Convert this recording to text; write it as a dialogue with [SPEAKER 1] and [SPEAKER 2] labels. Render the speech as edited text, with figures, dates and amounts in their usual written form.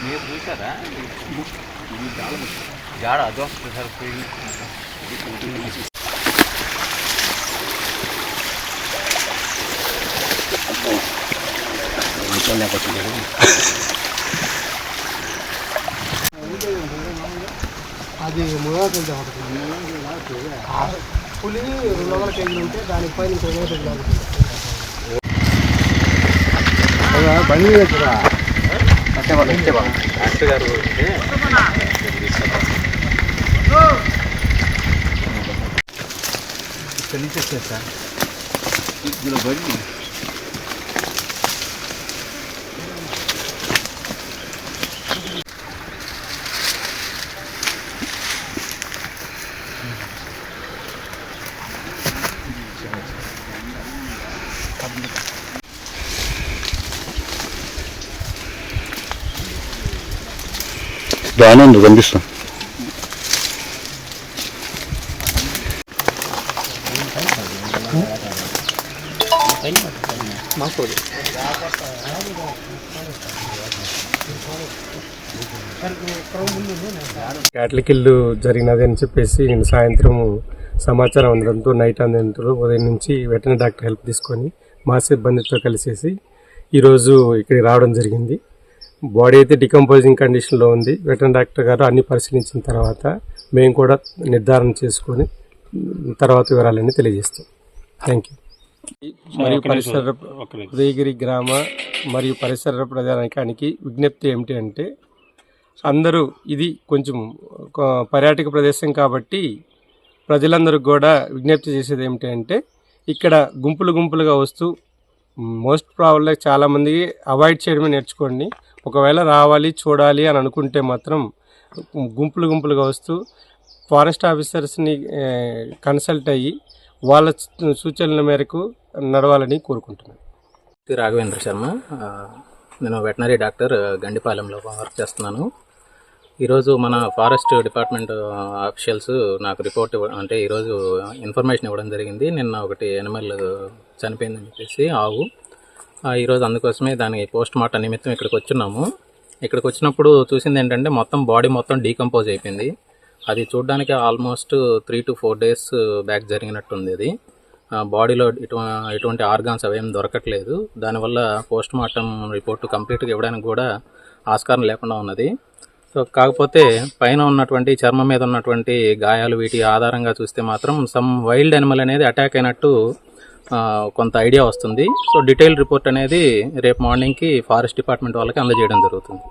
[SPEAKER 1] మీరు చూసారా జాడ అదొస్తుంది సార్
[SPEAKER 2] అది ముగాకుంటే పులి 200 కేజీలు ఉంటే దానిపై బండి
[SPEAKER 1] డాక్టర్ గారు ఇక్కడి నుంచి వచ్చారు సార్ ఇందులో బండి
[SPEAKER 3] బాగానే ఉంది కనిపిస్తా
[SPEAKER 2] క్యాటిల్ కిల్లు జరిగినది అని చెప్పేసి నేను సాయంత్రం సమాచారం అందడంతో నైట్ అందడంతో ఉదయం నుంచి వెటర్నరీ డాక్టర్ హెల్ప్ తీసుకొని మా సిబ్బందితో కలిసేసి ఈరోజు ఇక్కడికి రావడం జరిగింది. బాడీ అయితే డికంపోజింగ్ కండిషన్లో ఉంది. వెటర్నరీ డాక్టర్ గారు అన్ని పరిశీలించిన తర్వాత మేము కూడా నిర్ధారణ చేసుకొని తర్వాత వివరాలన్నీ తెలియజేస్తాం. Thank you. మరియు ఉదయగిరి గ్రామ మరియు పరిసర ప్రజానికానికి విజ్ఞప్తి ఏమిటి అంటే, అందరూ ఇది కొంచెం పర్యాటక ప్రదేశం కాబట్టి ప్రజలందరూ కూడా విజ్ఞప్తి చేసేది ఏమిటి అంటే, ఇక్కడ గుంపులుగా వస్తూ మోస్ట్ ప్రాబ్లం చాలామంది అవాయిడ్ చేయడమే నేర్చుకోండి. ఒకవేళ రావాలి చూడాలి అని అనుకుంటే మాత్రం గుంపులుగా వస్తూ ఫారెస్ట్ ఆఫీసర్స్ని కన్సల్ట్ అయ్యి వాళ్ళ సూచనల మేరకు నడవాలని కోరుకుంటున్నాను.
[SPEAKER 4] రాఘవేంద్ర శర్మ, నేను వెటనరీ డాక్టర్ గండిపాలెంలో వర్క్ చేస్తున్నాను. ఈరోజు మన ఫారెస్ట్ డిపార్ట్మెంట్ ఆఫీషియల్స్ నాకు రిపోర్ట్ అంటే ఈరోజు ఇన్ఫర్మేషన్ ఇవ్వడం జరిగింది. నిన్న ఒకటి ఎనిమల్ చనిపోయిందని చెప్పేసి ఆవు. ఈరోజు అందుకోసమే దానికి పోస్ట్ మార్టం నిమిత్తం ఇక్కడికి వచ్చున్నాము. ఇక్కడికి వచ్చినప్పుడు చూసింది ఏంటంటే బాడీ మొత్తం డీకంపోజ్ అయిపోయింది. అది చూడడానికి ఆల్మోస్ట్ 3 to 4 days బ్యాక్ జరిగినట్టుంది. అది బాడీలో ఎటువంటి ఆర్గాన్స్ అవేం దొరకట్లేదు. దానివల్ల పోస్ట్ మార్టం రిపోర్టు కంప్లీట్గా ఇవ్వడానికి కూడా ఆస్కారం లేకుండా ఉన్నది. సో కాకపోతే పైన ఉన్నటువంటి చర్మం మీద ఉన్నటువంటి గాయాలు వీటి ఆధారంగా చూస్తే మాత్రం సమ్ వైల్డ్ యానిమల్ అనేది అటాక్ అయినట్టు కొంత ఐడియా వస్తుంది. సో డీటెయిల్ రిపోర్ట్ అనేది రేపు మార్నింగ్కి ఫారెస్ట్ డిపార్ట్మెంట్ వాళ్ళకి అందజేయడం జరుగుతుంది.